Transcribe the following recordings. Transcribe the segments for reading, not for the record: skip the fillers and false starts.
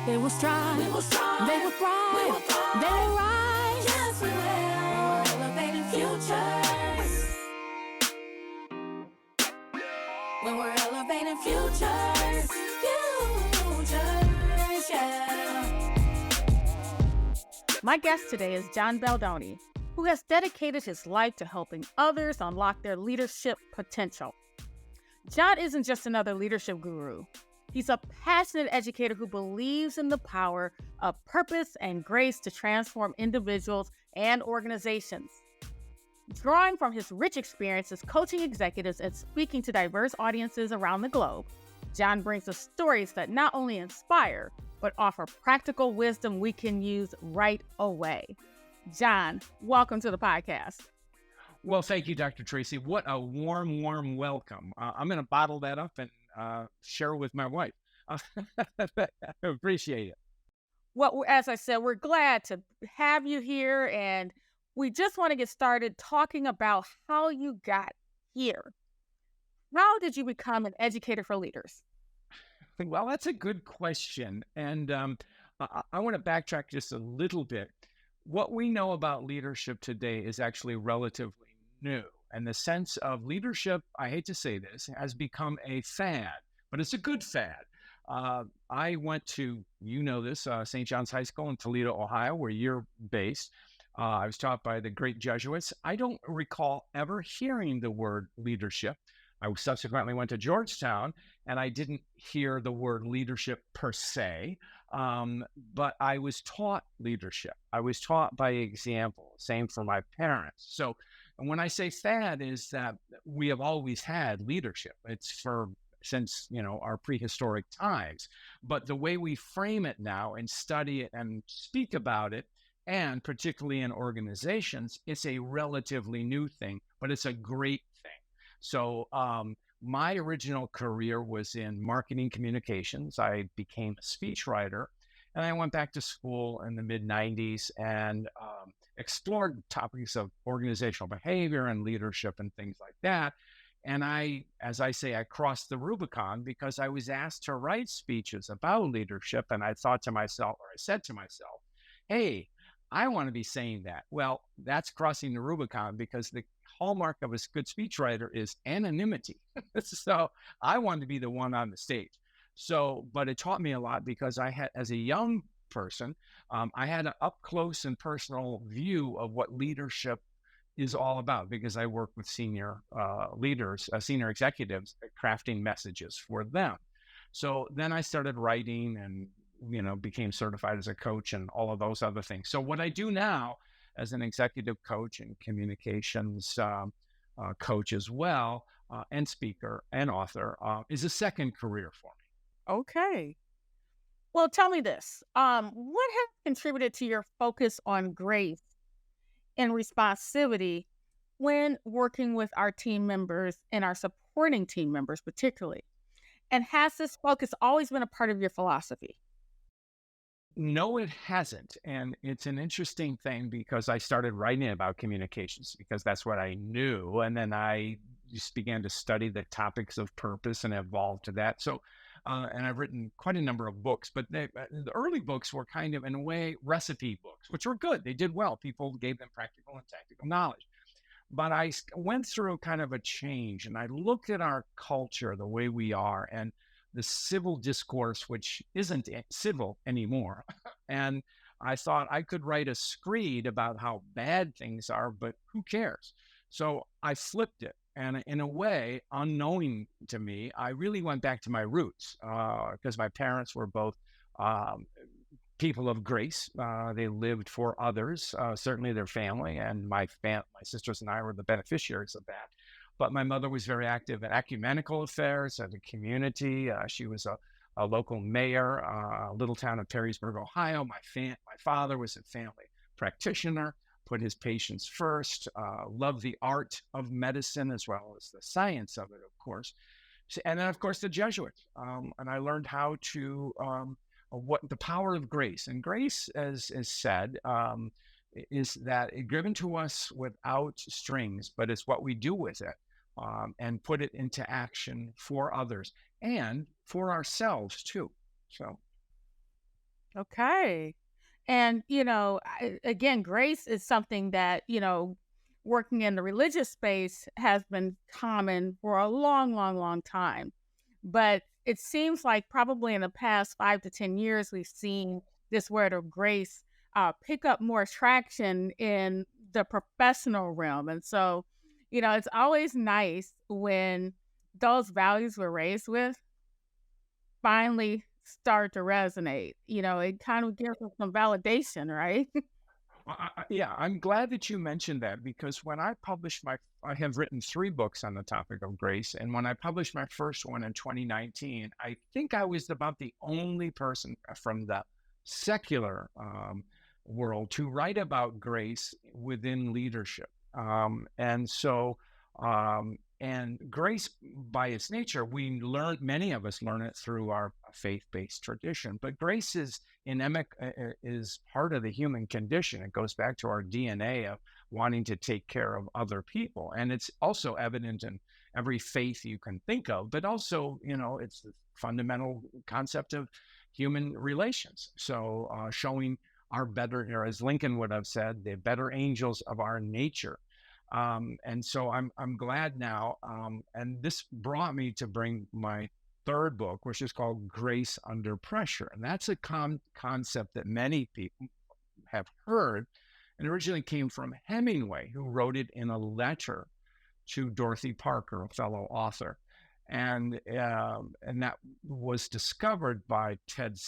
They will strive. We will strive. They will thrive. We will thrive. They will rise. Yes, we will. Elevating futures. When we're elevating futures. Futures, yeah. My guest today is John Baldoni, who has dedicated his life to helping others unlock their leadership potential. John isn't just another leadership guru. He's a passionate educator who believes in the power of purpose and grace to transform individuals and organizations. Drawing from his rich experiences coaching executives and speaking to diverse audiences around the globe, John brings us stories that not only inspire, but offer practical wisdom we can use right away. John, welcome to the podcast. Well, thank you, Dr. Tracee. What a warm, warm welcome. I'm going to bottle that up and share with my wife. I appreciate it. Well, as I said, we're glad to have you here, and we just want to get started talking about how you got here. How did you become an educator for leaders? Well, that's a good question. And I want to backtrack just a little bit. What we know about leadership today is actually relatively new. And the sense of leadership, I hate to say this, has become a fad, but it's a good fad. I went to, St. John's High School in Toledo, Ohio, where you're based. I was taught by the great Jesuits. I don't recall ever hearing the word leadership. I subsequently went to Georgetown, and I didn't hear the word leadership per se, but I was taught leadership. I was taught by example, same for my parents. So when I say fad is that we have always had leadership. It's since our prehistoric times. But the way we frame it now and study it and speak about it, and particularly in organizations, it's a relatively new thing, but it's a great thing. So my original career was in marketing communications. I became a speechwriter, and I went back to school in the mid-90s and explored topics of organizational behavior and leadership and things like that. And I crossed the Rubicon because I was asked to write speeches about leadership. And I said to myself, hey, I want to be saying that. Well, that's crossing the Rubicon because the hallmark of a good speechwriter is anonymity. So I wanted to be the one on the stage. But it taught me a lot because as a young person, I had an up close and personal view of what leadership is all about because I work with senior leaders, senior executives, crafting messages for them. So then I started writing and became certified as a coach and all of those other things. So what I do now as an executive coach and communications coach as well, and speaker and author, is a second career for me. Okay. Well, tell me this. What has contributed to your focus on grace and responsivity when working with our team members and our supporting team members particularly? And has this focus always been a part of your philosophy? No, it hasn't. And it's an interesting thing because I started writing about communications because that's what I knew. And then I just began to study the topics of purpose and evolved to that. So, and I've written quite a number of books, but the early books were kind of, in a way, recipe books, which were good. They did well. People gave them practical and tactical knowledge. But I went through kind of a change and I looked at our culture, the way we are, and the civil discourse, which isn't civil anymore. And I thought I could write a screed about how bad things are, but who cares? So I flipped it. And in a way, unknowing to me, I really went back to my roots because my parents were both people of grace. They lived for others, certainly their family, and my sisters and I were the beneficiaries of that. But my mother was very active in ecumenical affairs and the community. She was a local mayor, little town of Perrysburg, Ohio. My father was a family practitioner, put his patients first, loved the art of medicine as well as the science of it, of course. And then, of course, the Jesuits. And I learned how to, what the power of grace. And grace, as is said, is that it's given to us without strings, but it's what we do with it and put it into action for others and for ourselves too. So. Okay. And, again, grace is something that, working in the religious space has been common for a long, long, long time. But it seems like probably in the past 5 to 10 years, we've seen this word of grace pick up more traction in the professional realm. And so, it's always nice when those values we're raised with finally start to resonate. It kind of gives us some validation, right? Yeah, I'm glad that you mentioned that because I have written 3 books on the topic of grace. And when I published my first one in 2019, I think I was about the only person from the secular world to write about grace within leadership. And grace by its nature, many of us learn it through our faith-based tradition, but grace is is part of the human condition. It goes back to our DNA of wanting to take care of other people. And it's also evident in every faith you can think of, but also, it's the fundamental concept of human relations. So showing our better, or as Lincoln would have said, the better angels of our nature. And so I'm glad now. And this brought me to bring my third book, which is called Grace Under Pressure. And that's a concept that many people have heard and originally came from Hemingway, who wrote it in a letter to Dorothy Parker, a fellow author. And that was discovered by Ted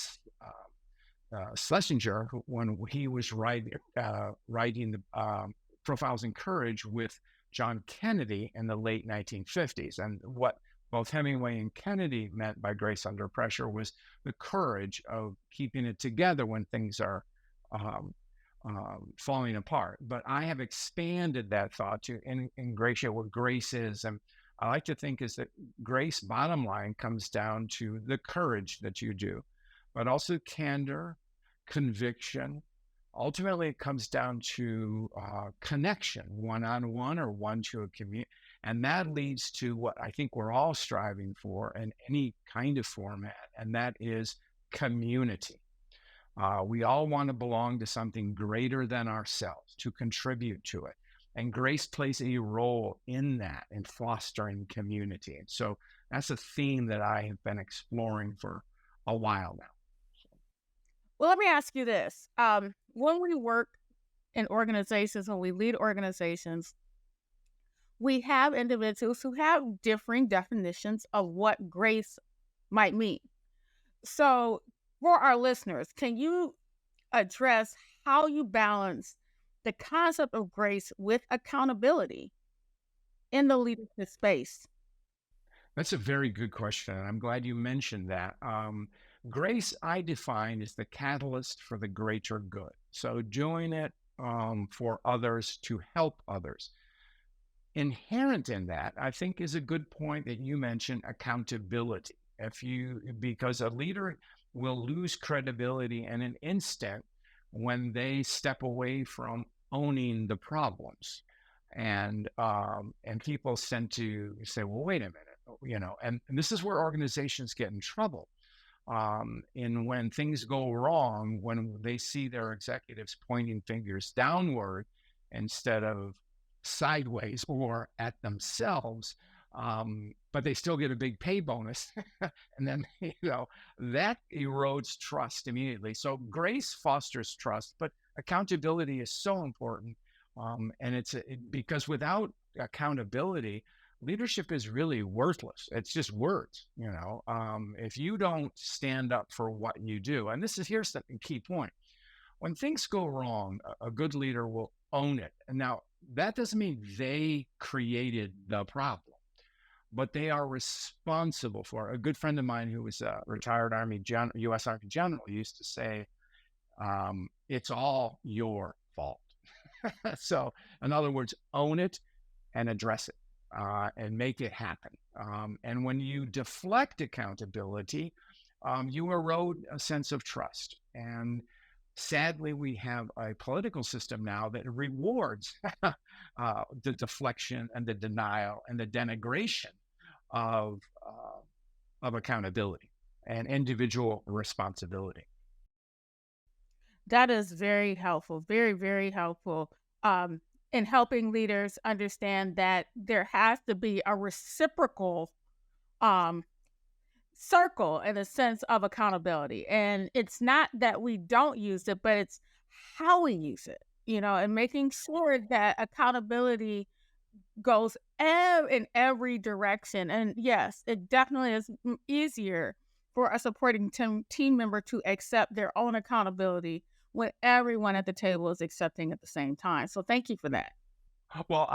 Schlesinger when he was writing the Profiles in Courage with John Kennedy in the late 1950s. And what both Hemingway and Kennedy meant by grace under pressure was the courage of keeping it together when things are falling apart. But I have expanded that thought to ingratiate what grace is. And I like to think is that grace, bottom line, comes down to the courage that you do, but also candor, conviction. Ultimately, it comes down to connection, one-on-one or one to a community. And that leads to what I think we're all striving for in any kind of format, and that is community. We all want to belong to something greater than ourselves, to contribute to it. And grace plays a role in that, in fostering community. And so that's a theme that I have been exploring for a while now. Well, let me ask you this. When we work in organizations, when we lead organizations, we have individuals who have differing definitions of what grace might mean. So, for our listeners, can you address how you balance the concept of grace with accountability in the leadership space? That's a very good question. And I'm glad you mentioned that. Grace, I define as the catalyst for the greater good. So doing it for others to help others. Inherent in that, I think, is a good point that you mentioned, accountability. Because a leader will lose credibility in an instant when they step away from owning the problems. And people tend to say, well, wait a minute, and this is where organizations get in trouble. And when things go wrong, when they see their executives pointing fingers downward instead of sideways or at themselves, but they still get a big pay bonus. And then, that erodes trust immediately. So grace fosters trust, but accountability is so important. And because without accountability, leadership is really worthless. It's just words, if you don't stand up for what you do. And here's the key point. When things go wrong, a good leader will own it. And now that doesn't mean they created the problem, but they are responsible for it. A good friend of mine who was a retired U.S. Army general used to say, it's all your fault. So in other words, own it and address it. And make it happen. And when you deflect accountability, you erode a sense of trust. And sadly, we have a political system now that rewards the deflection and the denial and the denigration of accountability and individual responsibility. That is very helpful, very, very helpful, um, in helping leaders understand that there has to be a reciprocal um, circle in a sense of accountability. And it's not that we don't use it, but it's how we use it, and making sure that accountability goes in every direction. And yes, it definitely is easier for a supporting team member to accept their own accountability when everyone at the table is accepting at the same time. So thank you for that. Well,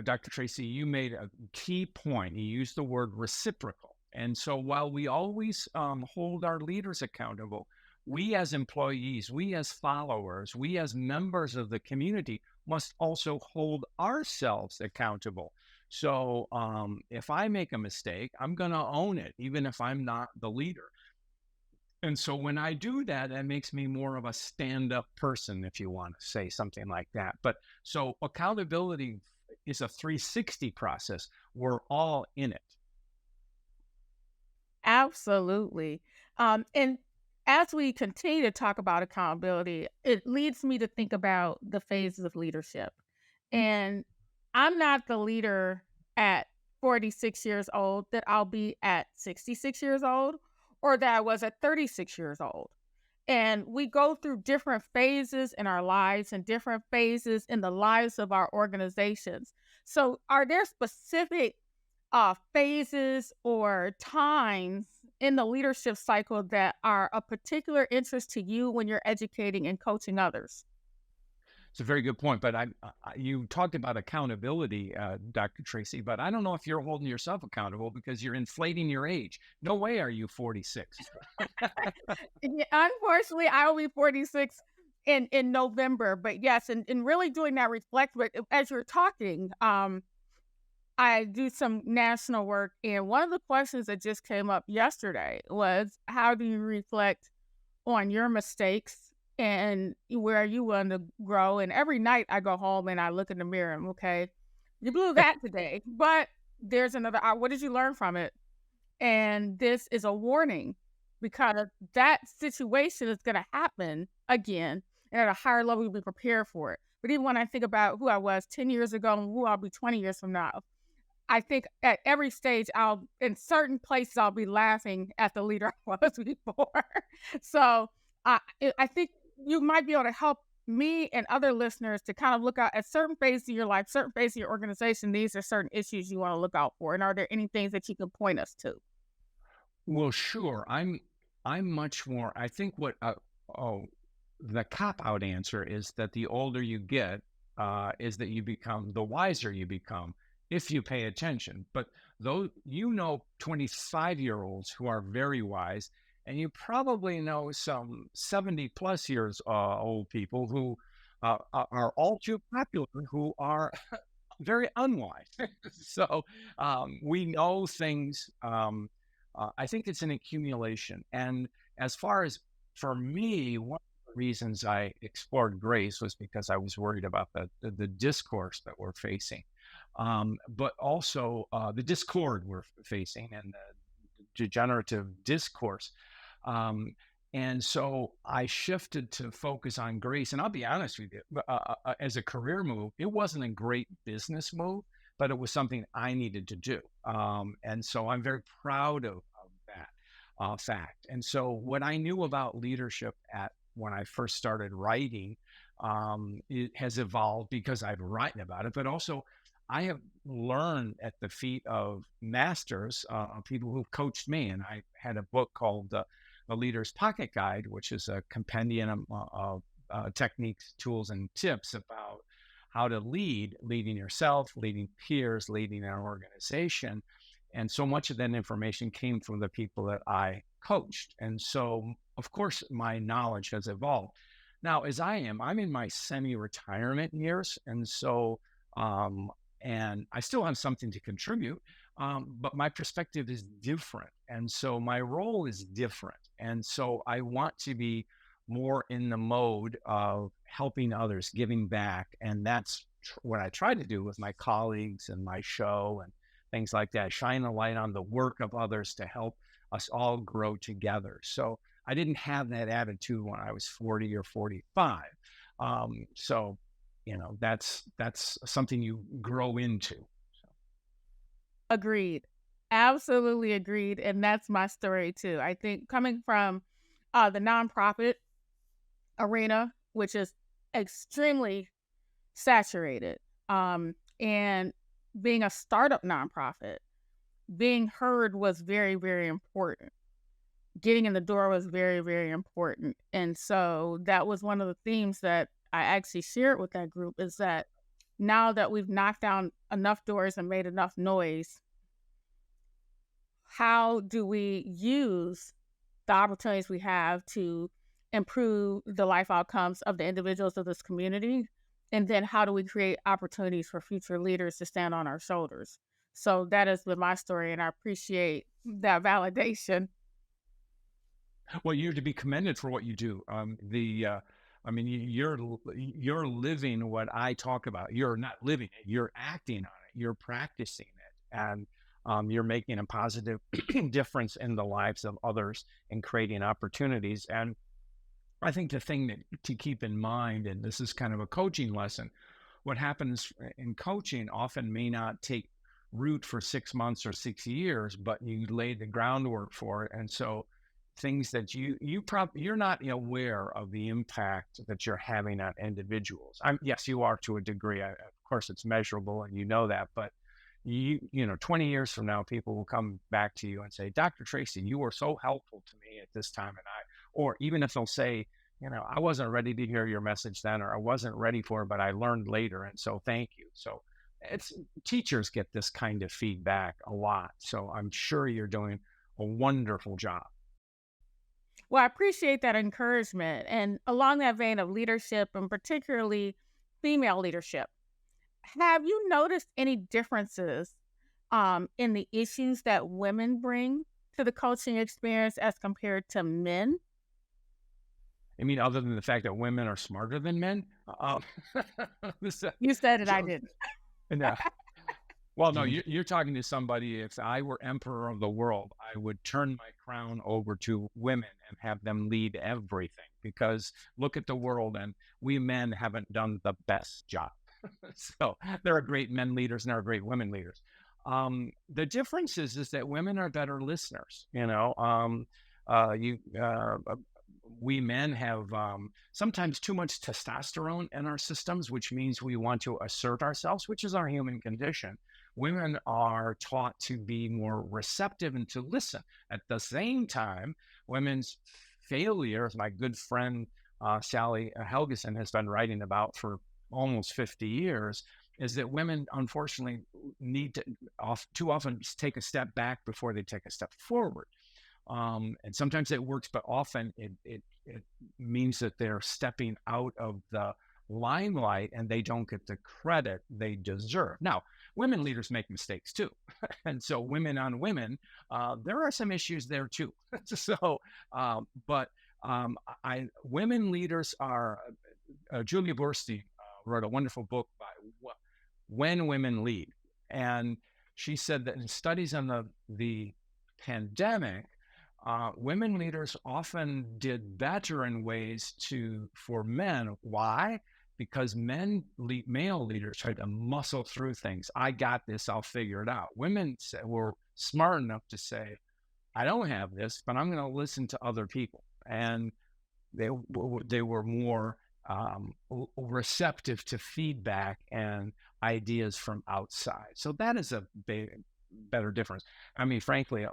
Dr. Tracee, you made a key point. You used the word reciprocal. And so while we always hold our leaders accountable, we as employees, we as followers, we as members of the community must also hold ourselves accountable. So if I make a mistake, I'm going to own it, even if I'm not the leader. And so when I do that, that makes me more of a stand-up person, if you want to say something like that. But so accountability is a 360 process. We're all in it. Absolutely. And as we continue to talk about accountability, it leads me to think about the phases of leadership. And I'm not the leader at 46 years old that I'll be at 66 years old or that I was at 36 years old. And we go through different phases in our lives and different phases in the lives of our organizations. So, are there specific phases or times in the leadership cycle that are of particular interest to you when you're educating and coaching others? It's a very good point. But you talked about accountability, Dr. Tracee, but I don't know if you're holding yourself accountable because you're inflating your age. No way are you 46. Yeah, unfortunately, I will be 46 in November. But yes, and really doing that reflect. But as you're talking, I do some national work, and one of the questions that just came up yesterday was, how do you reflect on your mistakes and where you want to grow? And every night I go home and I look in the mirror and, okay, you blew that today, but there's another. What did you learn from it? And this is a warning because that situation is going to happen again, and at a higher level, you'll be prepared for it. But even when I think about who I was 10 years ago and who I'll be 20 years from now, I think at every stage, in certain places, I'll be laughing at the leader I was before. So I think you might be able to help me and other listeners to kind of look out at certain phases of your life, certain phases of your organization. These are certain issues you want to look out for. And are there any things that you can point us to? Well, sure. I'm much more. I think oh, the cop out answer is that the older you get, is that you become the wiser you become if you pay attention. But though 25-year-olds who are very wise, and you probably know some 70 plus years old people who are all too popular, who are very unwise. So we know things. I think it's an accumulation. And as far as for me, one of the reasons I explored grace was because I was worried about the discourse that we're facing, but also the discord we're facing and the degenerative discourse. Um, and so I shifted to focus on grace. And I'll be honest with you, as a career move, it wasn't a great business move, but it was something I needed to do. And so I'm very proud of that fact. And so what I knew about leadership at when I first started writing, it has evolved because I've written about it, but also I have learned at the feet of masters, people who've coached me. And I had a book called The Leader's Pocket Guide, which is a compendium of techniques, tools, and tips about how to leading yourself, leading peers, leading an organization. And so much of that information came from the people that I coached. And so, of course, my knowledge has evolved. Now, I'm in my semi-retirement years. And so, and I still have something to contribute, but my perspective is different. And so my role is different. And so I want to be more in the mode of helping others, giving back. And that's what I try to do with my colleagues and my show and things like that, shine a light on the work of others to help us all grow together. So I didn't have that attitude when I was 40 or 45. So, that's something you grow into. Agreed. Absolutely agreed. And that's my story too. I think coming from the nonprofit arena, which is extremely saturated, and being a startup nonprofit, being heard was very, very important. Getting in the door was very, very important. And so that was one of the themes that I actually shared with that group, is that now that we've knocked down enough doors and made enough noise, how do we use the opportunities we have to improve the life outcomes of the individuals of this community? And then how do we create opportunities for future leaders to stand on our shoulders? So that has been my story, and I appreciate that validation. Well, you're to be commended for what you do. I mean, you're living what I talk about. You're not living it. You're acting on it. You're practicing it, and you're making a positive difference in the lives of others and creating opportunities. And I think the thing that to keep in mind, and this is kind of a coaching lesson, what happens in coaching often may not take root for 6 months or 6 years, but you lay the groundwork for it. And so things that you're not aware of the impact that you're having on individuals. Yes, you are to a degree. Of course, it's measurable, and that. But 20 years from now, people will come back to you and say, Dr. Tracee, you were so helpful to me at this time, or even if they'll say, I wasn't ready to hear your message then, or I wasn't ready for it, but I learned later, and so thank you. So teachers get this kind of feedback a lot. So I'm sure you're doing a wonderful job. Well, I appreciate that encouragement. And along that vein of leadership, and particularly female leadership, have you noticed any differences in the issues that women bring to the coaching experience as compared to men? I mean, other than the fact that women are smarter than men? You said it, I didn't. No. Well, no, you're talking to somebody. If I were emperor of the world, I would turn my crown over to women and have them lead everything, because look at the world, and we men haven't done the best job. So there are great men leaders and there are great women leaders. The difference is that women are better listeners. We men have sometimes too much testosterone in our systems, which means we want to assert ourselves, which is our human condition. Women are taught to be more receptive and to listen. At the same time, women's failures, my good friend Sally Helgeson has been writing about for almost 50 years, is that women unfortunately need to too often take a step back before they take a step forward. And sometimes it works, but often it means that they're stepping out of the limelight and they don't get the credit they deserve. Now, women leaders make mistakes too. And so women on women, there are some issues there too. So, women leaders are, Julia Borstein wrote a wonderful book by When Women Lead. And she said that in studies on the pandemic, women leaders often did better in ways for men. Why? Because male leaders tried to muscle through things. I got this, I'll figure it out. Women were smart enough to say, I don't have this, but I'm going to listen to other people. And they were more receptive to feedback and ideas from outside. So that is a better difference. I mean, frankly,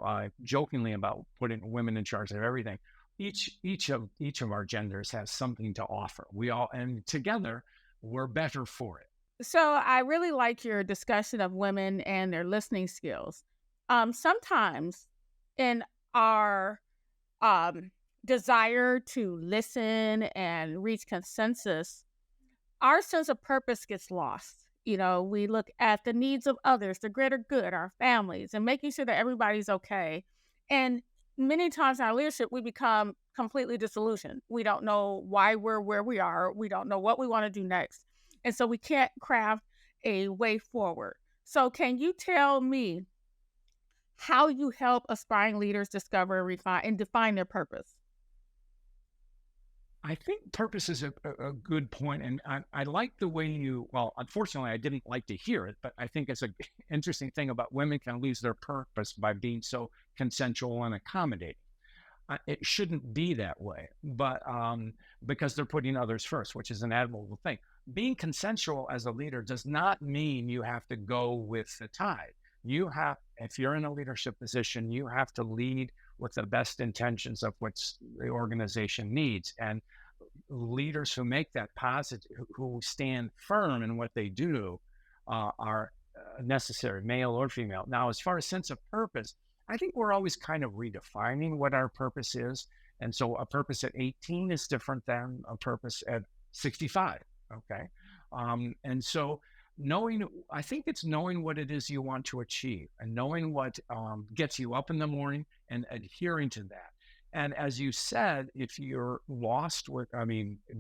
jokingly about putting women in charge of everything. Each of our genders has something to offer. And together we're better for it. So I really like your discussion of women and their listening skills. Sometimes in our desire to listen and reach consensus, our sense of purpose gets lost. We look at the needs of others, the greater good, our families, and making sure that everybody's okay. And many times in our leadership, we become completely disillusioned. We don't know why we're where we are. We don't know what we want to do next. And so we can't craft a way forward. So can you tell me how you help aspiring leaders discover, refine, and define their purpose? I think purpose is a good point, and I like the way you. Well, unfortunately, I didn't like to hear it, but I think it's an interesting thing about women can lose their purpose by being so consensual and accommodating. It shouldn't be that way, but because they're putting others first, which is an admirable thing. Being consensual as a leader does not mean you have to go with the tide. You have, if you're in a leadership position, you have to lead with the best intentions of what the organization needs. And leaders who make that positive, who stand firm in what they do, are necessary, male or female. Now, as far as sense of purpose, I think we're always kind of redefining what our purpose is. And so a purpose at 18 is different than a purpose at 65. Okay. And so I think it's knowing what it is you want to achieve and knowing what gets you up in the morning and adhering to that. And as you said, if you're lost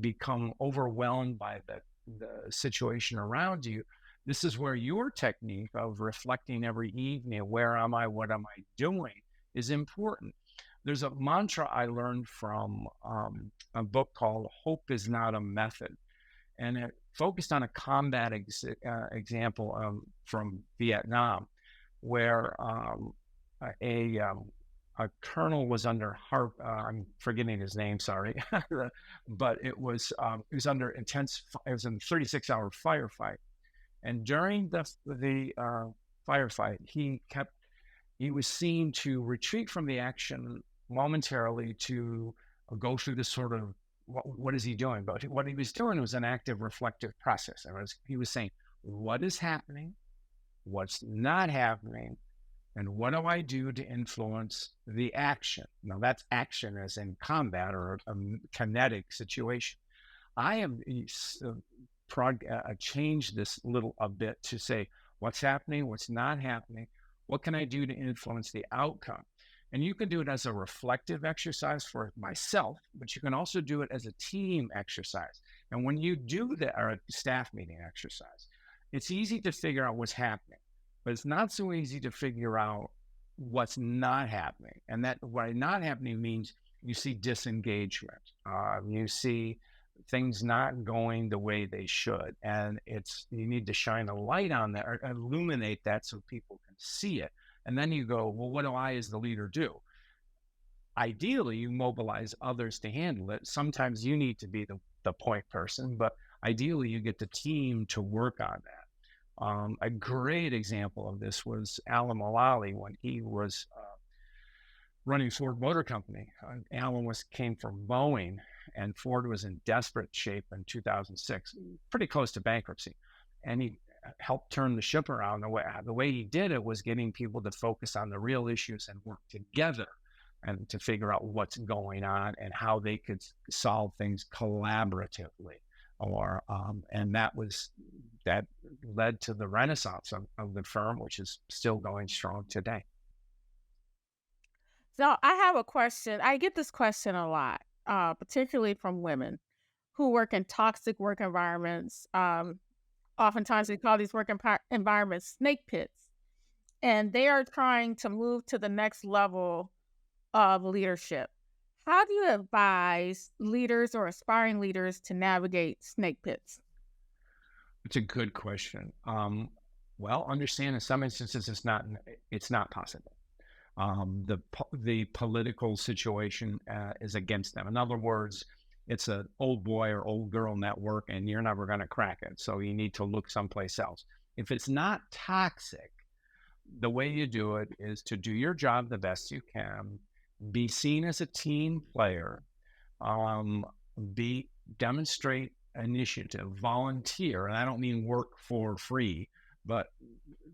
become overwhelmed by the situation around you, this is where your technique of reflecting every evening, where am I, what am I doing, is important. There's a mantra I learned from a book called Hope is Not a Method. And it focused on a combat example from Vietnam, where a colonel was under I'm forgetting his name, sorry, but it was under intense. It was a 36-hour firefight, and during the firefight, he was seen to retreat from the action momentarily to go through this sort of what is he doing? But what he was doing was an active reflective process. He was saying, what is happening? What's not happening? And what do I do to influence the action? Now, that's action as in combat or a kinetic situation. I have changed this a bit to say, what's happening? What's not happening? What can I do to influence the outcome? And you can do it as a reflective exercise for myself, but you can also do it as a team exercise. And when you do that, or a staff meeting exercise, it's easy to figure out what's happening, but it's not so easy to figure out what's not happening. And that what not happening means you see disengagement. You see things not going the way they should. And you need to shine a light on that or illuminate that so people can see it. And then you go, well, what do I as the leader do? Ideally, you mobilize others to handle it. Sometimes you need to be the point person, but ideally you get the team to work on that. A great example of this was Alan Mulally when he was running Ford Motor Company. Alan came from Boeing, and Ford was in desperate shape in 2006, pretty close to bankruptcy. And he helped turn the ship around. The way he did it was getting people to focus on the real issues and work together and to figure out what's going on and how they could solve things collaboratively. And that led to the renaissance of the firm, which is still going strong today. So I have a question. I get this question a lot, particularly from women who work in toxic work environments. Oftentimes we call these work environments snake pits, and they are trying to move to the next level of leadership. How do you advise leaders or aspiring leaders to navigate snake pits? It's a good question. Well, understand in some instances it's not possible. The political situation is against them. In other words, it's an old boy or old girl network, and you're never going to crack it. So you need to look someplace else. If it's not toxic, the way you do it is to do your job the best you can, be seen as a team player, demonstrate initiative, volunteer, and I don't mean work for free, but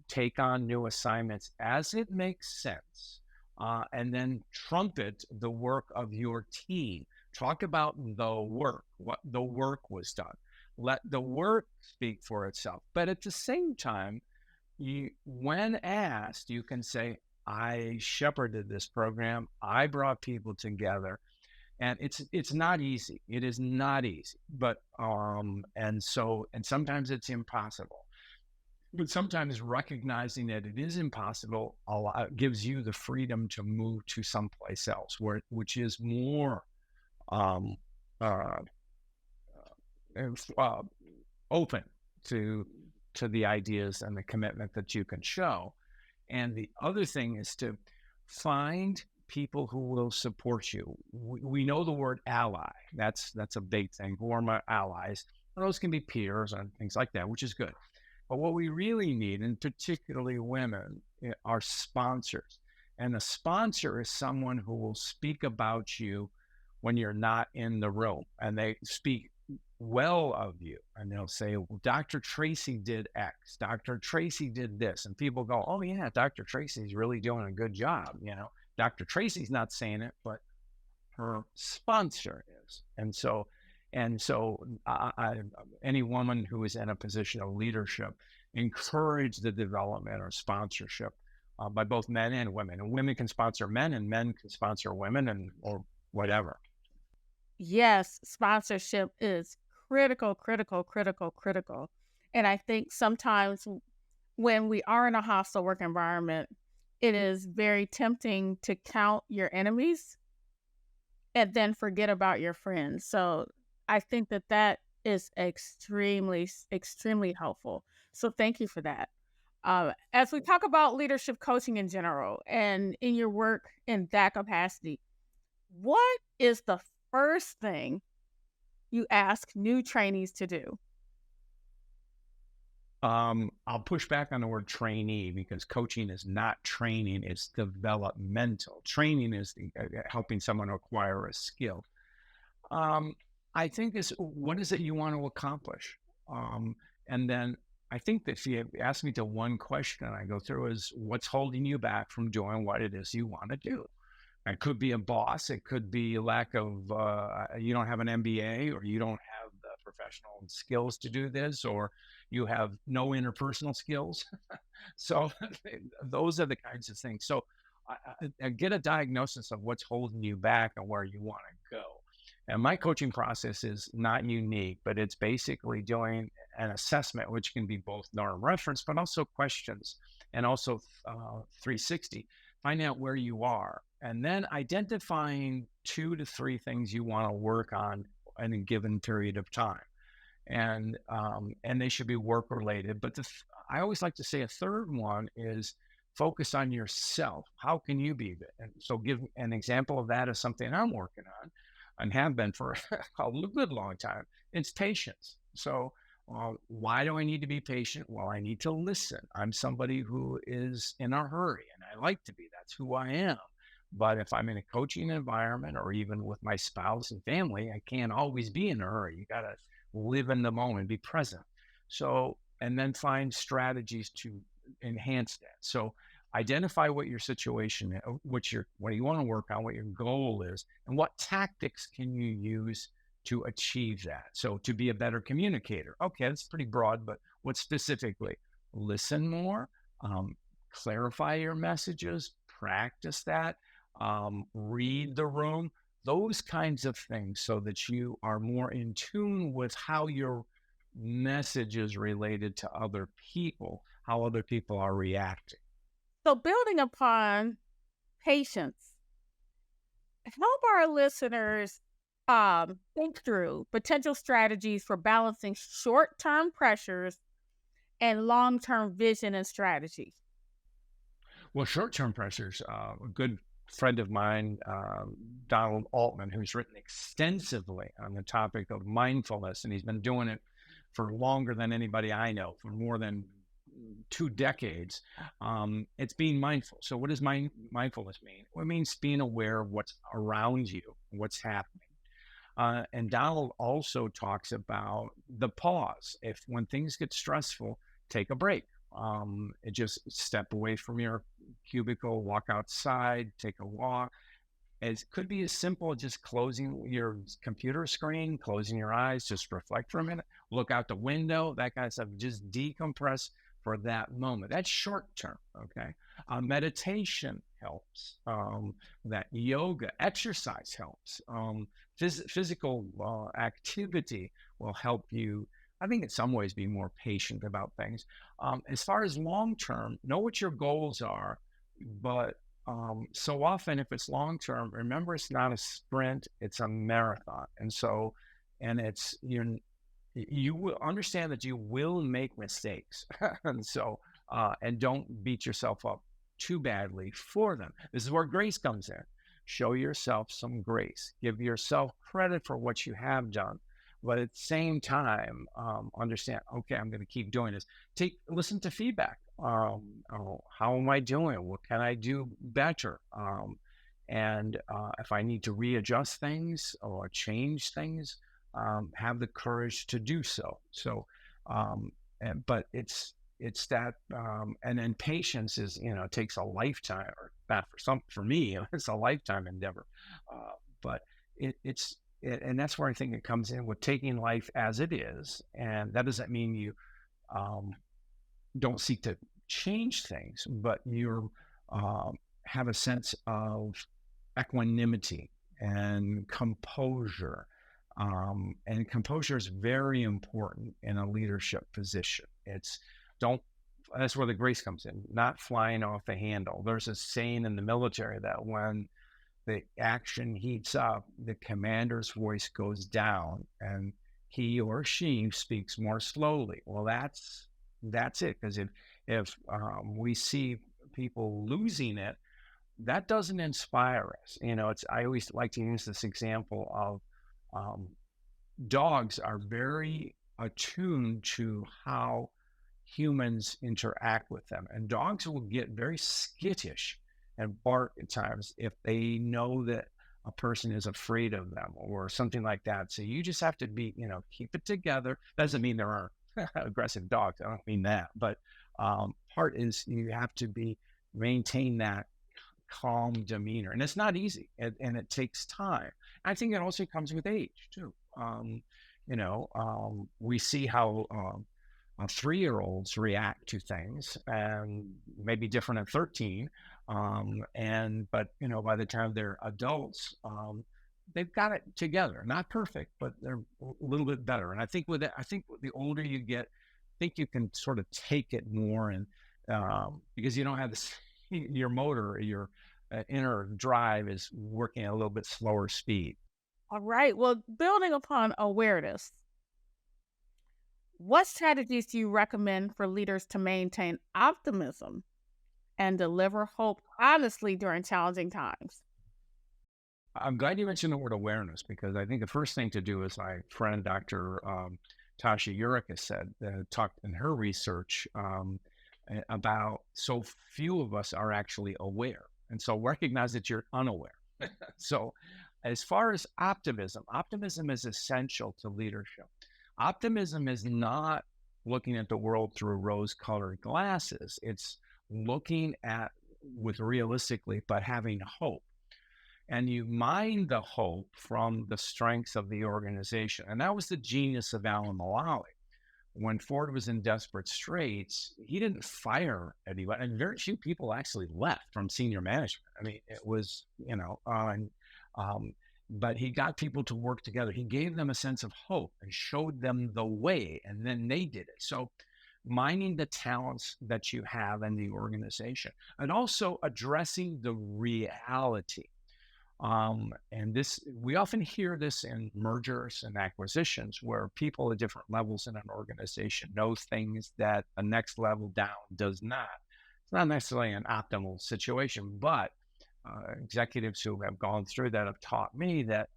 take on new assignments as it makes sense, and then trumpet the work of your team. Talk about the work, what the work was done. Let the work speak for itself. But at the same time, when asked, you can say, I shepherded this program. I brought people together. And it's not easy. It is not easy. But and sometimes it's impossible. But sometimes recognizing that it is impossible gives you the freedom to move to someplace else, which is more uh, uh, open to the ideas and the commitment that you can show. And the other thing is to find people who will support you. We know the word ally. That's a big thing. Who are my allies? Those can be peers and things like that, which is good. But what we really need, and particularly women, are sponsors. And a sponsor is someone who will speak about you when you're not in the room, and they speak well of you, and they'll say, well, Dr. Tracee did X, Dr. Tracee did this, and people go, oh yeah, Dr. Tracee's really doing a good job. Dr. Tracee's not saying it, but her sponsor is. And so any woman who is in a position of leadership, encourage the development or sponsorship by both men and women. And women can sponsor men, and men can sponsor women, and or whatever. Yes, sponsorship is critical, critical, critical, critical. And I think sometimes when we are in a hostile work environment, it is very tempting to count your enemies and then forget about your friends. So I think that is extremely, extremely helpful. So thank you for that. As we talk about leadership coaching in general and in your work in that capacity, what is the first thing you ask new trainees to do? I'll push back on the word trainee, because coaching is not training, it's developmental. Training is helping someone acquire a skill. I think is, what is it you want to accomplish? And then I think that if you ask me to one question I go through is, what's holding you back from doing what it is you want to do? It could be a boss. It could be a lack of, you don't have an MBA, or you don't have the professional skills to do this, or you have no interpersonal skills. So those are the kinds of things. So I get a diagnosis of what's holding you back and where you want to go. And my coaching process is not unique, but it's basically doing an assessment, which can be both norm reference, but also questions, and also 360. Find out where you are, and then identifying 2 to 3 things you want to work on in a given period of time. And they should be work related. But I always like to say a third one is focus on yourself. How can you be? And so give an example of that as something I'm working on and have been for a good long time. It's patience. So why do I need to be patient? Well, I need to listen. I'm somebody who is in a hurry, and I like to be. That's who I am. But if I'm in a coaching environment, or even with my spouse and family, I can't always be in a hurry. You got to live in the moment, be present. So, and then find strategies to enhance that. So identify what your situation is, what you want to work on, what your goal is, and what tactics can you use to achieve that. So to be a better communicator. Okay, that's pretty broad, but what specifically? Listen more, clarify your messages, practice that, read the room, those kinds of things, so that you are more in tune with how your message is related to other people, how other people are reacting. So building upon patience, help our listeners think through potential strategies for balancing short-term pressures and long-term vision and strategy. Well, short-term pressures, a good friend of mine, Donald Altman, who's written extensively on the topic of mindfulness, and he's been doing it for longer than anybody I know, for more than 2 decades. It's being mindful. So what does mindfulness mean? Well, it means being aware of what's around you, what's happening. And Donald also talks about the pause. When things get stressful, take a break. Just step away from your cubicle, walk outside, take a walk. It could be as simple as just closing your computer screen, closing your eyes, just reflect for a minute, look out the window, that kind of stuff. Just decompress for that moment. That's short term, okay? Meditation helps. That yoga, exercise helps. Physical activity will help you, I think, in some ways, be more patient about things. As far as long term, know what your goals are, but so often, if it's long term, remember it's not a sprint; it's a marathon. And so, and it's you will understand that you will make mistakes, and so and don't beat yourself up too badly for them. This is where grace comes in. Show yourself some grace. Give yourself credit for what you have done, but at the same time, understand. Okay, I'm going to keep doing this. Listen to feedback. Oh, how am I doing? What can I do better? And if I need to readjust things or change things, have the courage to do so. So, but it's that, and then patience is, takes a lifetime, or not for me, it's a lifetime endeavor. But and that's where I think it comes in with taking life as it is. And that doesn't mean you, don't seek to change things, but you have a sense of equanimity and composure. And composure is very important in a leadership position. Don't, that's where the grace comes in, not flying off the handle. There's a saying in the military that when the action heats up, the commander's voice goes down and he or she speaks more slowly. Well, that's it. Because if we see people losing it, that doesn't inspire us. I always like to use this example of dogs are very attuned to how humans interact with them, and dogs will get very skittish and bark at times if they know that a person is afraid of them or something like that. So you just have to keep it together. Doesn't mean there aren't aggressive dogs. I don't mean that, but part is you have to maintain that calm demeanor, and it's not easy, and it takes time. I think it also comes with age too. We see how 3-year-olds react to things, and maybe different at 13. But by the time they're adults, they've got it together. Not perfect, but they're a little bit better. And I think with the older you get, I think you can sort of take it more, and because you don't have this, your motor, your inner drive is working at a little bit slower speed. All right. Well, building upon awareness, what strategies do you recommend for leaders to maintain optimism and deliver hope honestly during challenging times? I'm glad you mentioned the word awareness, because I think the first thing to do, as my friend Dr. Tasha Eureka has said, talked in her research about so few of us are actually aware. And so recognize that you're unaware. So as far as optimism is essential to leadership. Optimism is not looking at the world through rose-colored glasses. It's looking at with realistically, but having hope. And you mine the hope from the strengths of the organization. And that was the genius of Alan Mulally. When Ford was in desperate straits, he didn't fire anyone, and very few people actually left from senior management. I mean, it was, but he got people to work together. He gave them a sense of hope and showed them the way, and then they did it. So mining the talents that you have in the organization, and also addressing the reality. And this, we often hear this in mergers and acquisitions, where people at different levels in an organization know things that a next level down does not. It's not necessarily an optimal situation, but executives who have gone through that have taught me that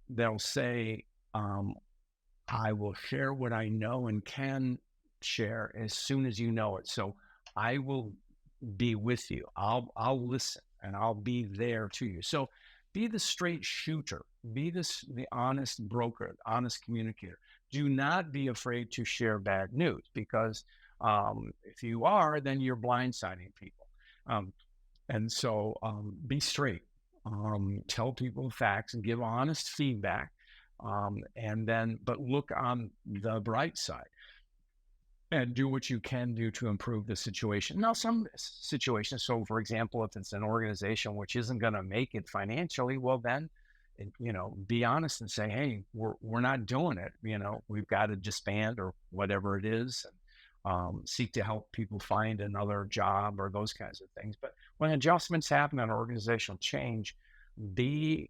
they'll say, I will share what I know and can share as soon as you know it. So I will be with you. I'll listen, and I'll be there to you. So be the straight shooter, be the honest broker, honest communicator. Do not be afraid to share bad news, because if you are, then you're blindsiding people. And so be straight, tell people facts and give honest feedback. But look on the bright side and do what you can do to improve the situation. Now, some situations, so for example, if it's an organization which isn't going to make it financially, well, then, be honest and say, hey, we're not doing it. We've got to disband or whatever it is, and seek to help people find another job or those kinds of things. But when adjustments happen in organizational change, be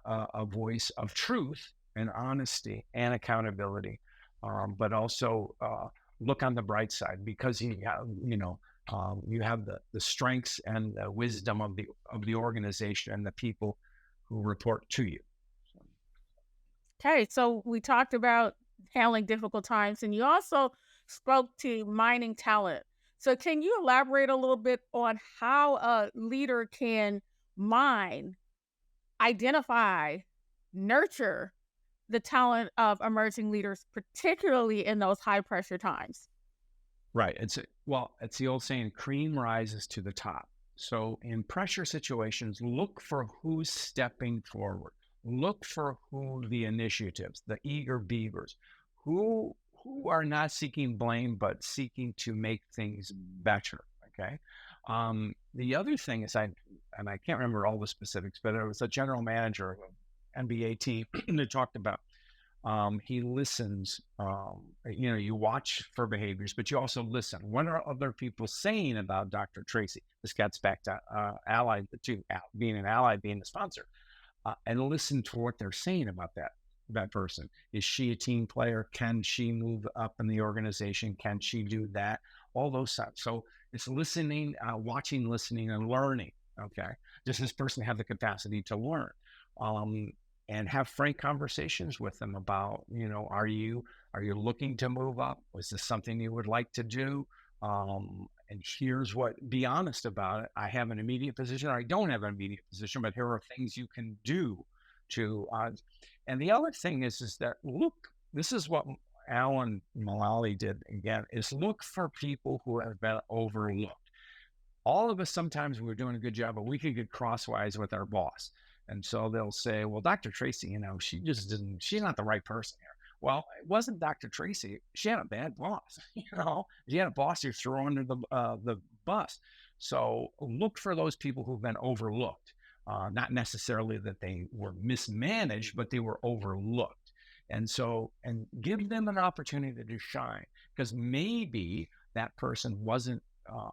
a voice of truth and honesty and accountability, but also look on the bright side, because you have the strengths and the wisdom of the organization and the people who report to you. Okay, so we talked about handling difficult times, and you also spoke to mining talent. So, can you elaborate a little bit on how a leader can mine, identify, nurture the talent of emerging leaders, particularly in those high pressure times? Right. It's the old saying, cream rises to the top. So in pressure situations, look for who's stepping forward. Look for who the initiatives, the eager beavers, who are not seeking blame, but seeking to make things better. Okay. The other thing is, and I can't remember all the specifics, but it was a general manager of an NBA team that talked about, he listens. You watch for behaviors, but you also listen. What are other people saying about Dr. Tracee? This gets back to being an ally, being a sponsor, and listen to what they're saying about that person. Is she a team player? Can she move up in the organization? Can she do that? All those stuff. So it's listening, watching, listening, and learning. Okay, does this person have the capacity to learn? And have frank conversations with them about, are you looking to move up? Was this something you would like to do? And be honest about it. I have an immediate position, or I don't have an immediate position, but here are things you can do to, and the other thing is that this is what Alan Mulally did again, is look for people who have been overlooked. All of us, sometimes we're doing a good job, but we could get crosswise with our boss. And so they'll say, well, Dr. Tracee, she's not the right person here. Well, it wasn't Dr. Tracee. She had a bad boss. She had a boss who threw her under the bus. So look for those people who've been overlooked. Not necessarily that they were mismanaged, but they were overlooked. And give them an opportunity to shine, because maybe that person wasn't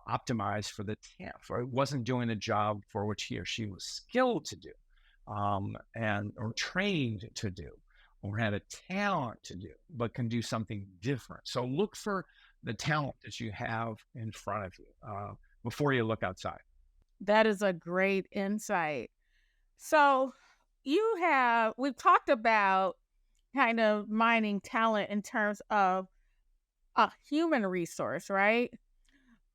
optimized for the task, or wasn't doing a job for which he or she was skilled to do, or trained to do, or had a talent to do, but can do something different. So look for the talent that you have in front of you before you look outside. That is a great insight. So we've talked about kind of mining talent in terms of a human resource, right?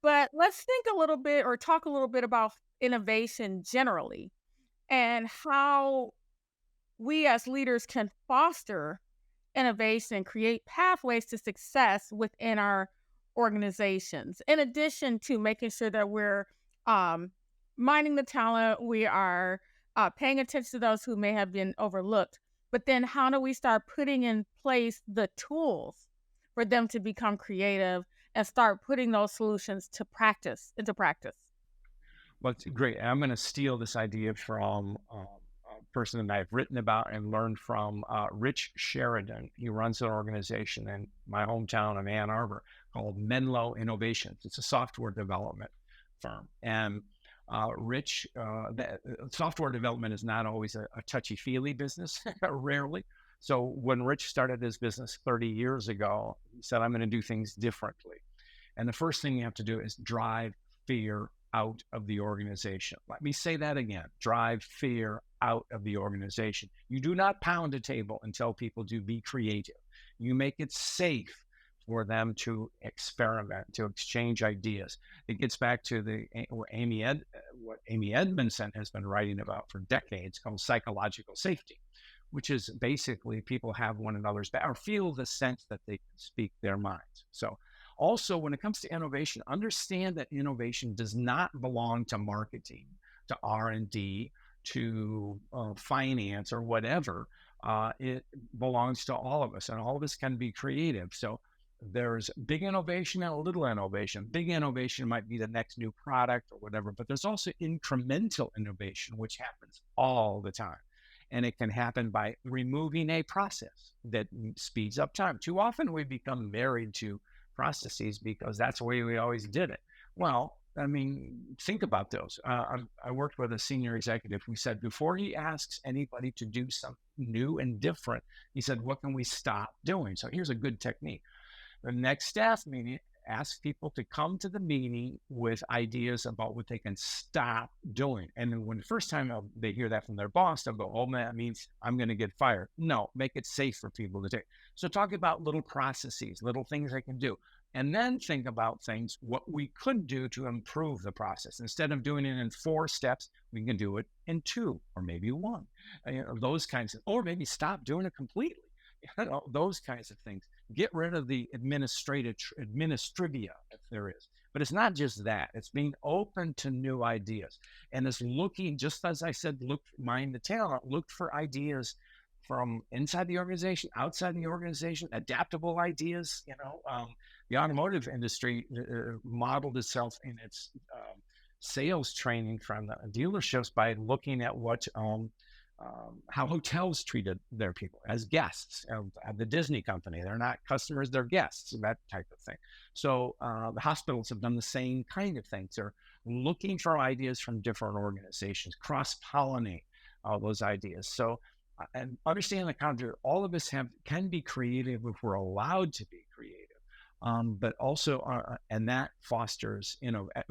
But let's think a little bit, or talk a little bit, about innovation generally, and how we as leaders can foster innovation and create pathways to success within our organizations. In addition to making sure that we're mining the talent, we are paying attention to those who may have been overlooked. But then how do we start putting in place the tools for them to become creative and start putting those solutions into practice? Well, it's great. I'm going to steal this idea from a person that I've written about and learned from, Rich Sheridan. He runs an organization in my hometown of Ann Arbor called Menlo Innovations. It's a software development firm. And software development is not always a touchy-feely business, rarely. So when Rich started his business 30 years ago, he said, I'm going to do things differently. And the first thing you have to do is drive fear out of the organization. Let me say that again. Drive fear out of the organization. You do not pound a table and tell people to be creative. You make it safe for them to experiment, to exchange ideas. It gets back to what Amy Edmondson has been writing about for decades, called psychological safety, which is basically people have one another's back, or feel the sense that they can speak their minds. So also, when it comes to innovation, understand that innovation does not belong to marketing, to R&D, to finance, or whatever. It belongs to all of us, and all of us can be creative. So there's big innovation and little innovation. Big innovation might be the next new product or whatever, but there's also incremental innovation, which happens all the time. And it can happen by removing a process that speeds up time. Too often we become married to processes because that's the way we always did it. Well, I mean, think about those. I worked with a senior executive who said before he asks anybody to do something new and different, he said, what can we stop doing? So here's a good technique. The next staff meeting, ask people to come to the meeting with ideas about what they can stop doing. And then when the first time they hear that from their boss, they'll go, oh man, that means I'm going to get fired. No, make it safe for people to take. So talk about little processes, little things they can do. And then think about things, what we could do to improve the process. Instead of doing it in 4 steps, we can do it in 2 or maybe 1. Those kinds of, or maybe stop doing it completely. Those kinds of things. Get rid of the administrivia, if there is. But it's not just that. It's being open to new ideas. And it's looking, just as I said, mind the talent, look for ideas from inside the organization, outside the organization, adaptable ideas. The automotive industry modeled itself in its sales training from the dealerships by looking at what how hotels treated their people as guests. The Disney company, they're not customers, they're guests, that type of thing. So the hospitals have done the same kind of things. They're looking for ideas from different organizations, cross-pollinate all those ideas. So, and understand the concept, all of us can be creative if we're allowed to be creative. But also, and that fosters,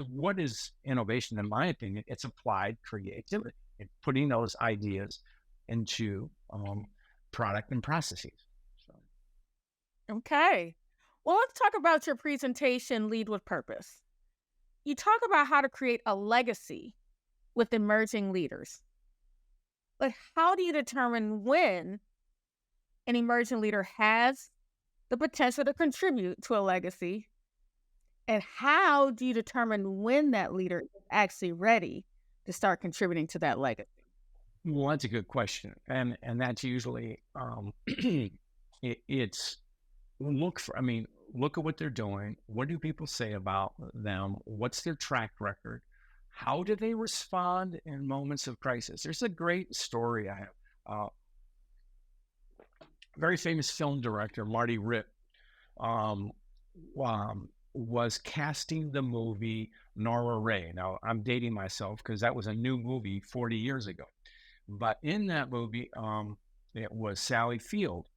what is innovation? In my opinion, it's applied creativity. Putting those ideas into product and processes. Okay. Well, let's talk about your presentation, Lead with Purpose. You talk about how to create a legacy with emerging leaders. But how do you determine when an emerging leader has the potential to contribute to a legacy? And how do you determine when that leader is actually ready to start contributing to that legacy? Well, that's a good question. And that's usually, it's look at what they're doing. What do people say about them? What's their track record? How do they respond in moments of crisis? There's a great story I have. Very famous film director, Marty Ritt, was casting the movie Norma Ray. Now, I'm dating myself because that was a new movie 40 years ago. But in that movie, it was Sally Field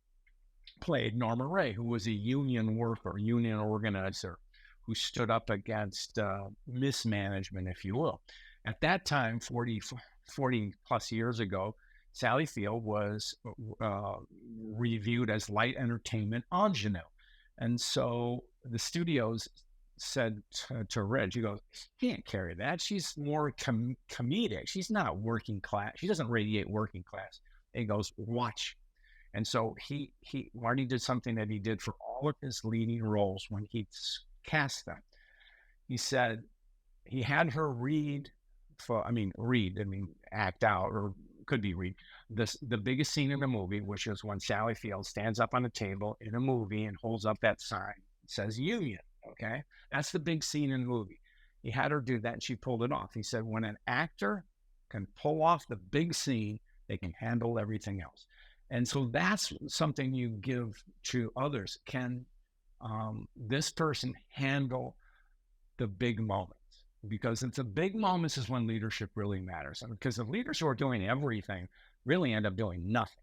played Norma Ray, who was a union worker, union organizer, who stood up against mismanagement, if you will. At that time, 40 plus years ago, Sally Field was reviewed as light entertainment ingenue. And so the studios said to Reg, he goes, can't carry that. She's more comedic. She's not working class. She doesn't radiate working class. And he goes, watch. And so Marty did something that he did for all of his leading roles when he cast them. He said he had her act out, or could be read the biggest scene in the movie, which is when Sally Field stands up on a table in a movie and holds up that sign. It says union. Okay. That's the big scene in the movie. He had her do that and she pulled it off. He said, when an actor can pull off the big scene, they can handle everything else. And so that's something you give to others. Can this person handle the big moments? Because it's the big moments is when leadership really matters. And because the leaders who are doing everything really end up doing nothing.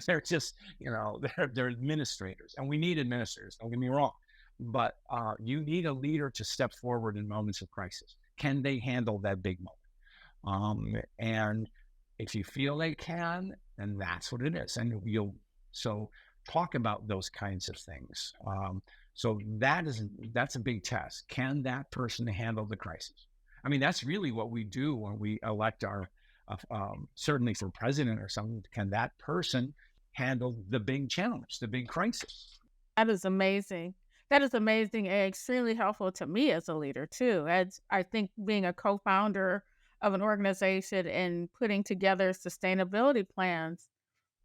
They're just, they're administrators, and we need administrators, don't get me wrong. But you need a leader to step forward in moments of crisis. Can they handle that big moment? And if you feel they can, then that's what it is. And so talk about those kinds of things. So that's a big test. Can that person handle the crisis? I mean, that's really what we do when we elect our, certainly for president or something. Can that person handle the big challenge, the big crisis? That is amazing. That is amazing and extremely helpful to me as a leader too. As I think being a co-founder of an organization and putting together sustainability plans,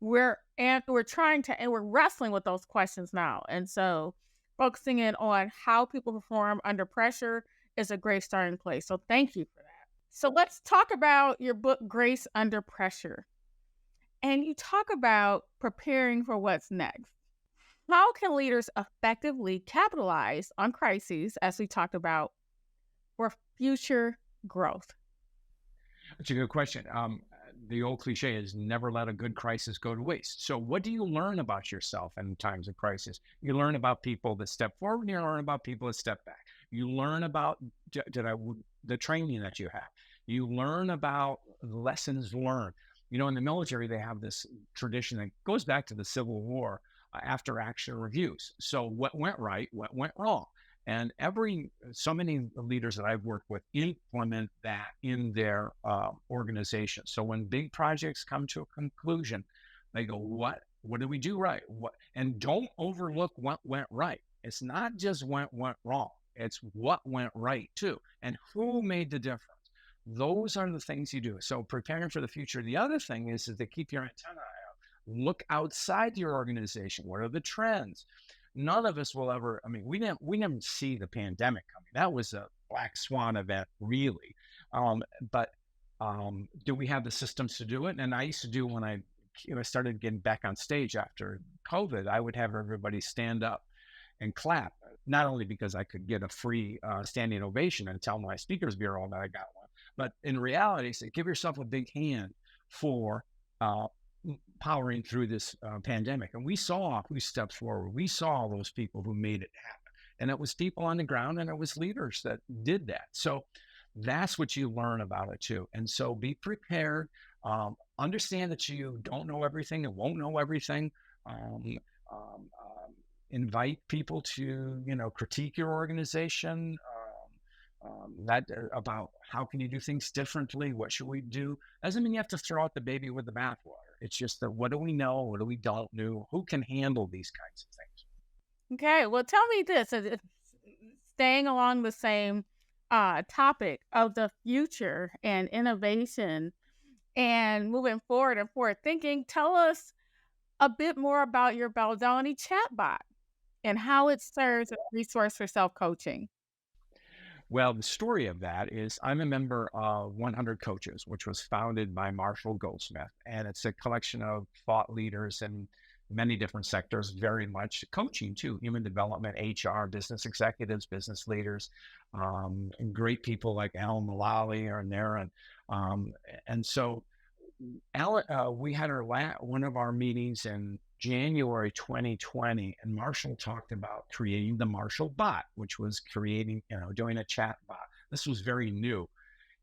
we're wrestling with those questions now. And so focusing in on how people perform under pressure is a great starting place. So thank you for that. So let's talk about your book, Grace Under Pressure. And you talk about preparing for what's next. How can leaders effectively capitalize on crises, as we talked about, future growth? That's a good question. The old cliche is never let a good crisis go to waste. So, what do you learn about yourself in times of crisis? You learn about people that step forward, and you learn about people that step back. You learn about the training that you have. You learn about lessons learned. In the military, they have this tradition that goes back to the Civil War, after action reviews. So, what went right, what went wrong? And so many leaders that I've worked with implement that in their organization. So when big projects come to a conclusion, they go, what did we do right? And don't overlook what went right. It's not just what went wrong. It's what went right too. And who made the difference? Those are the things you do. So preparing for the future. The other thing is to keep your antenna out. Look outside your organization. What are the trends? None of us will ever, we didn't see the pandemic coming. That was a black swan event, really. But do we have the systems to do it? And I used to do when I started getting back on stage after COVID, I would have everybody stand up and clap, not only because I could get a free standing ovation and tell my speakers bureau that I got one, but in reality, say, give yourself a big hand for powering through this pandemic. And we saw who stepped forward. We saw those people who made it happen. And it was people on the ground, and it was leaders that did that. So that's what you learn about it too. And so be prepared. Understand that you don't know everything and won't know everything. Invite people to, critique your organization. About how can you do things differently? What should we do? Doesn't mean you have to throw out the baby with the bathwater. It's just that what do we know? What do we don't know? Who can handle these kinds of things? Okay, well, tell me this. Staying along the same topic of the future and innovation and moving forward and forward thinking, tell us a bit more about your Baldoni chatbot and how it serves as a resource for self-coaching. Well, the story of that is I'm a member of 100 Coaches, which was founded by Marshall Goldsmith. And it's a collection of thought leaders in many different sectors, very much coaching too, human development, HR, business executives, business leaders, and great people like Al Mulally are in there. And so we had one of our meetings in January 2020, and Marshall talked about creating the Marshall bot, which was doing a chat bot. This was very new.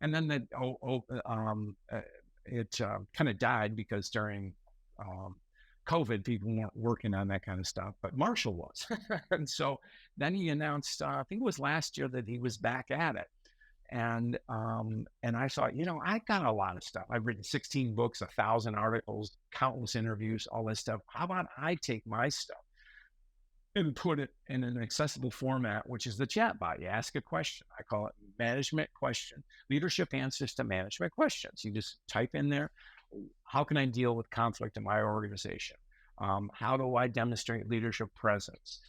And then it kind of died because during COVID, people weren't working on that kind of stuff, but Marshall was. And so then he announced, I think it was last year, that he was back at it. And I thought, I got a lot of stuff. I've written 16 books, 1,000 articles, countless interviews, all this stuff. How about I take my stuff and put it in an accessible format, which is the chatbot? You ask a question. I call it management question, leadership answers to management questions. You just type in there, how can I deal with conflict in my organization? How do I demonstrate leadership presence?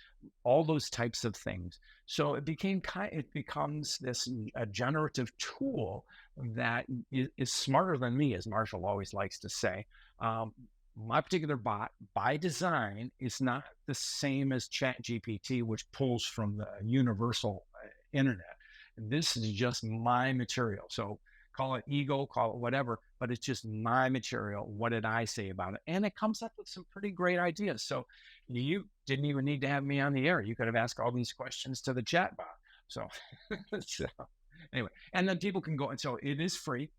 All those types of things. So it becomes this a generative tool that is smarter than me, as Marshall always likes to say. My particular bot, by design, is not the same as ChatGPT, which pulls from the universal internet. This is just my material. So call it ego, call it whatever, but it's just my material. What did I say about it? And it comes up with some pretty great ideas. So you didn't even need to have me on the air. You could have asked all these questions to the chatbot. So, anyway, and then people can go, and so it is free.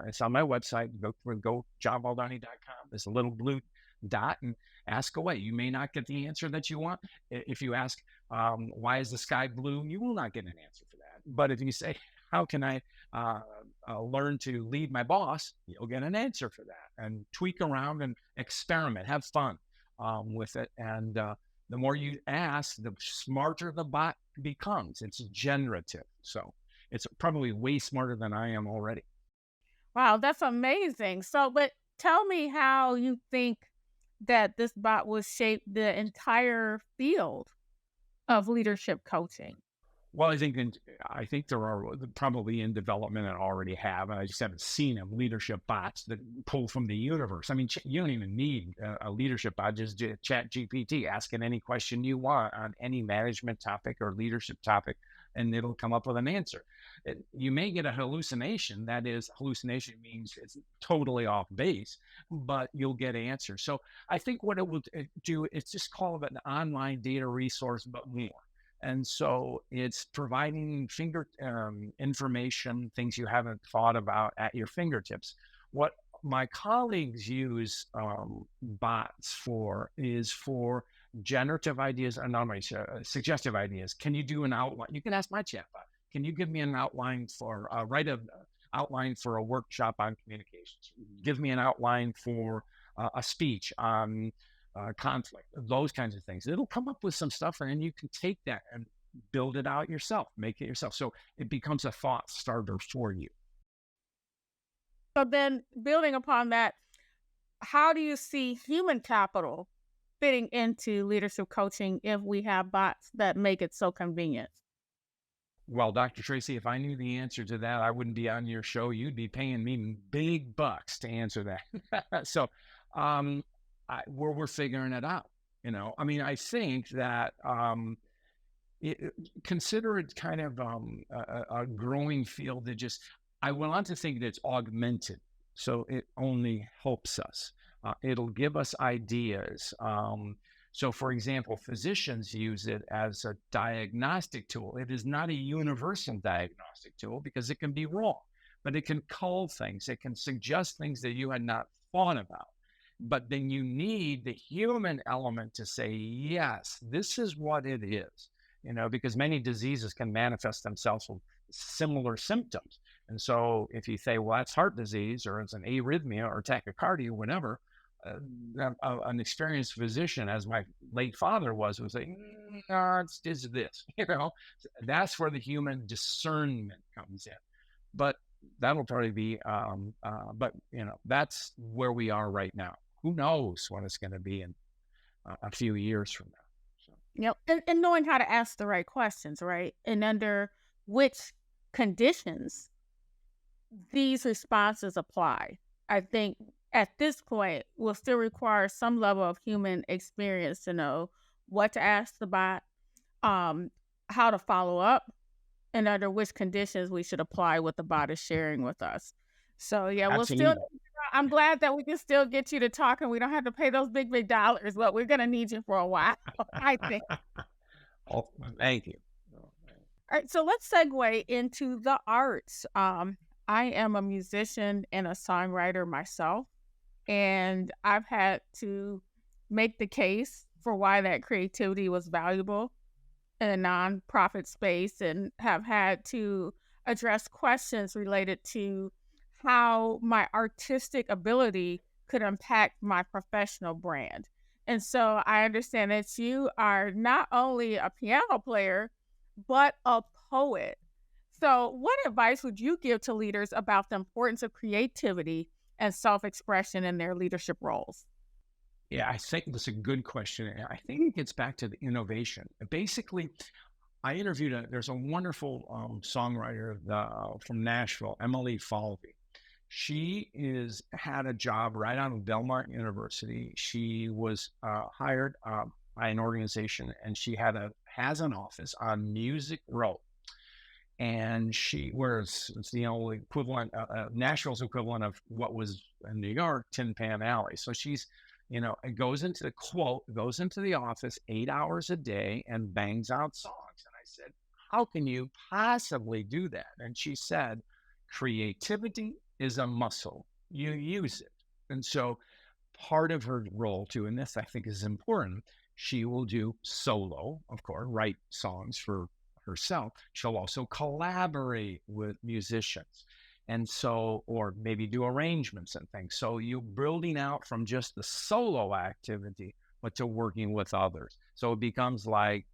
It's on my website. Go johnbaldoni.com. There's a little blue dot and ask away. You may not get the answer that you want. If you ask, why is the sky blue? You will not get an answer for that. But if you say, how can I learn to lead my boss? You'll get an answer for that. And tweak around and experiment, have fun with it. And the more you ask, the smarter the bot becomes. It's generative. So it's probably way smarter than I am already. Wow, that's amazing. So, but tell me how you think that this bot will shape the entire field of leadership coaching. Well, I think there are probably in development and already have, and I just haven't seen them, leadership bots that pull from the universe. I mean, you don't even need a leadership bot, just chat GPT, ask it any question you want on any management topic or leadership topic, and it'll come up with an answer. You may get a hallucination. That is, hallucination means it's totally off base, but you'll get answers. So I think what it will do is just call it an online data resource, but more. And so it's providing information, things you haven't thought about at your fingertips. What my colleagues use bots for is for generative ideas, suggestive ideas. Can you do an outline? You can ask my chatbot. Can you give me an outline for write a outline for a workshop on communications? Give me an outline for a speech on conflict, those kinds of things. It'll come up with some stuff, and then you can take that and build it out yourself, make it yourself. So it becomes a thought starter for you. So then, building upon that, how do you see human capital fitting into leadership coaching if we have bots that make it so convenient? Well, Dr. Tracee, if I knew the answer to that, I wouldn't be on your show. You'd be paying me big bucks to answer that. So we're figuring it out. I mean, I think that consider it kind of a growing field that I want to think that it's augmented. So it only helps us. It'll give us ideas. So, for example, physicians use it as a diagnostic tool. It is not a universal diagnostic tool because it can be wrong, but it can cull things. It can suggest things that you had not thought about. But then you need the human element to say, yes, this is what it is, because many diseases can manifest themselves with similar symptoms. And so if you say, well, that's heart disease or it's an arrhythmia or tachycardia, whatever, an experienced physician, as my late father was, would say, no, it's this. That's where the human discernment comes in. But that'll probably be, that's where we are right now. Who knows what it's going to be in a few years from now. So. And knowing how to ask the right questions, right? And under which conditions these responses apply. I think at this point, we'll still require some level of human experience to know what to ask the bot, how to follow up, and under which conditions we should apply what the bot is sharing with us. So, yeah, I'm glad that we can still get you to talk and we don't have to pay those big dollars, but we're going to need you for a while, I think. Oh, thank you. All right, so let's segue into the arts. I am a musician and a songwriter myself. And I've had to make the case for why that creativity was valuable in a nonprofit space and have had to address questions related to how my artistic ability could impact my professional brand. And so I understand that you are not only a piano player, but a poet. So what advice would you give to leaders about the importance of creativity and self-expression in their leadership roles? Yeah, I think that's a good question. I think it gets back to the innovation. Basically, I interviewed there's a wonderful songwriter from Nashville, Emily Falvey. She had a job right out of Belmont University. She was hired by an organization, and she has an office on Music Row. And it's the only equivalent, Nashville's equivalent of what was in New York, Tin Pan Alley. So she's, goes into the office 8 hours a day and bangs out songs. And I said, how can you possibly do that? And she said, creativity is a muscle. You use it. And so part of her role too, and this I think is important, she will do solo, of course, write songs for herself. She'll also collaborate with musicians. And so, or maybe do arrangements and things. So you're building out from just the solo activity, but to working with others. So it becomes like,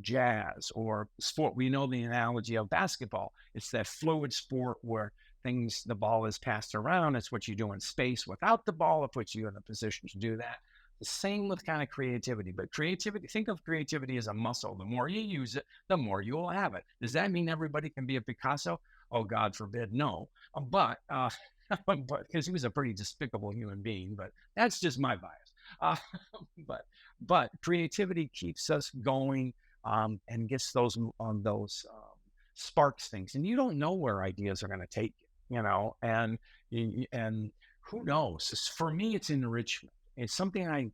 jazz or sport. We know the analogy of basketball. It's that fluid sport where the ball is passed around. It's what you do in space without the ball. It puts you in a position to do that. The same with kind of creativity, but think of creativity as a muscle. The more you use it, the more you will have it. Does that mean everybody can be a Picasso? Oh, God forbid, no. But because he was a pretty despicable human being, but that's just my bias. But creativity keeps us going and gets those sparks things, and you don't know where ideas are going to take you, and who knows? For me, it's enrichment. It's something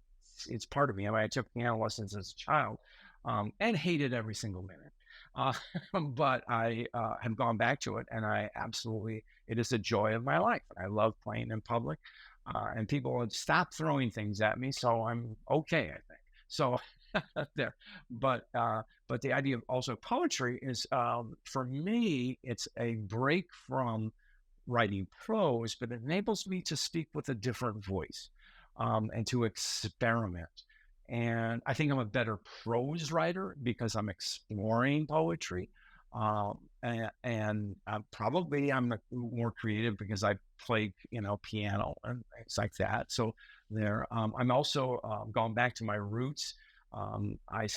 it's part of me. I mean, I took piano lessons as a child, and hated every single minute. Uh, but I have gone back to it, and it is a joy of my life. I love playing in public, and people would stop throwing things at me, so I'm okay, I think. So there, but the idea of also poetry is, for me, it's a break from writing prose, but it enables me to speak with a different voice, and to experiment. And I think I'm a better prose writer because I'm exploring poetry. And probably I'm more creative because I play, piano and things like that. So I'm also going back to my roots. I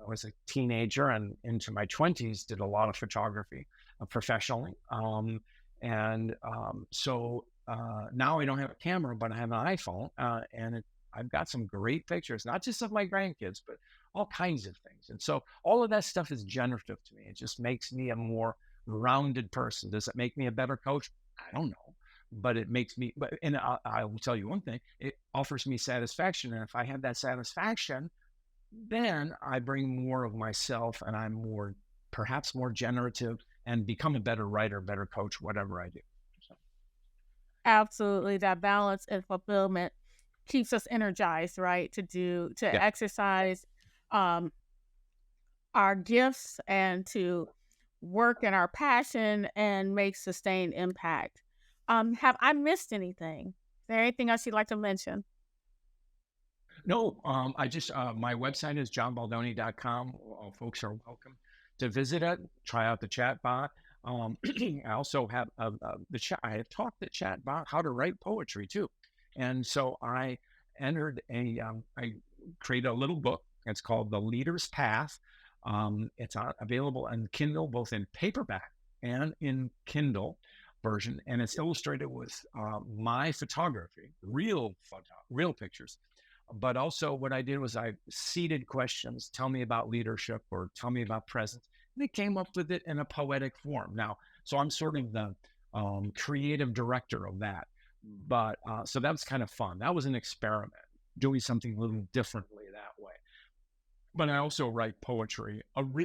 was a teenager and into my 20s, did a lot of photography professionally. So now I don't have a camera, but I have an iPhone, and I've got some great pictures, not just of my grandkids, but all kinds of things. And so all of that stuff is generative to me. It just makes me a more rounded person. Does it make me a better coach? I don't know, but it makes me, and I will tell you one thing, it offers me satisfaction. And if I have that satisfaction, then I bring more of myself, and I'm perhaps more generative, and become a better writer, better coach, whatever I do. So. Absolutely. That balance and fulfillment keeps us energized, right? To exercise our gifts and to work in our passion and make sustained impact. Have I missed anything? Is there anything else you'd like to mention? No, I just, my website is johnbaldoni.com. Folks are welcome to visit it, try out the chat bot. I also have the chat. I have taught the chat bot how to write poetry too. And so I I created a little book. It's called The Leader's Path. It's available on Kindle, both in paperback and in Kindle version. And it's illustrated with my photography, real pictures. But also what I did was I seeded questions, tell me about leadership or tell me about presence. And they came up with it in a poetic form. Now, so I'm sort of the creative director of that. But so that was kind of fun. That was an experiment, doing something a little differently that way. But I also write poetry,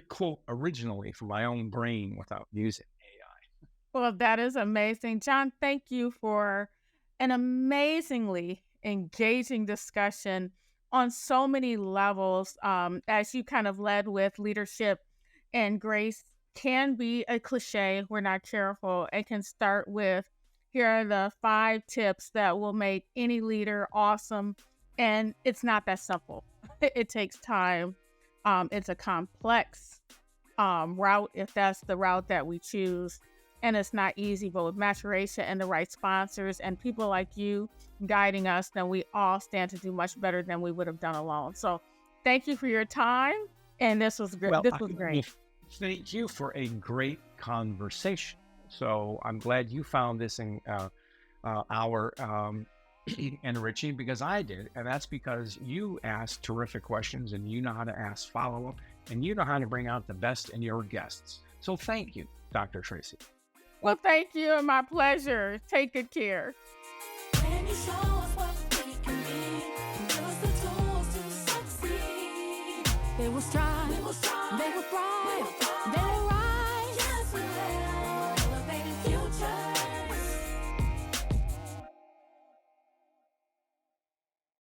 quote, originally from my own brain without using AI. Well, that is amazing. John, thank you for an amazingly engaging discussion on so many levels. As you kind of led with, leadership and grace can be a cliche. We're not careful. It can start with, here are the 5 tips that will make any leader awesome. And it's not that simple. It takes time. It's a complex route, if that's the route that we choose. And it's not easy, but with maturation and the right sponsors and people like you guiding us, then we all stand to do much better than we would have done alone. So thank you for your time. And this was great. Well, this was great. Thank you for a great conversation. So I'm glad you found this in our enriching, because I did. And that's because you asked terrific questions, and you know how to ask follow-up, and you know how to bring out the best in your guests. So thank you, Dr. Tracee. Well, thank you, and my pleasure. Take good care. When you show us what we can be, give us the tools to succeed. They will strive, they will thrive.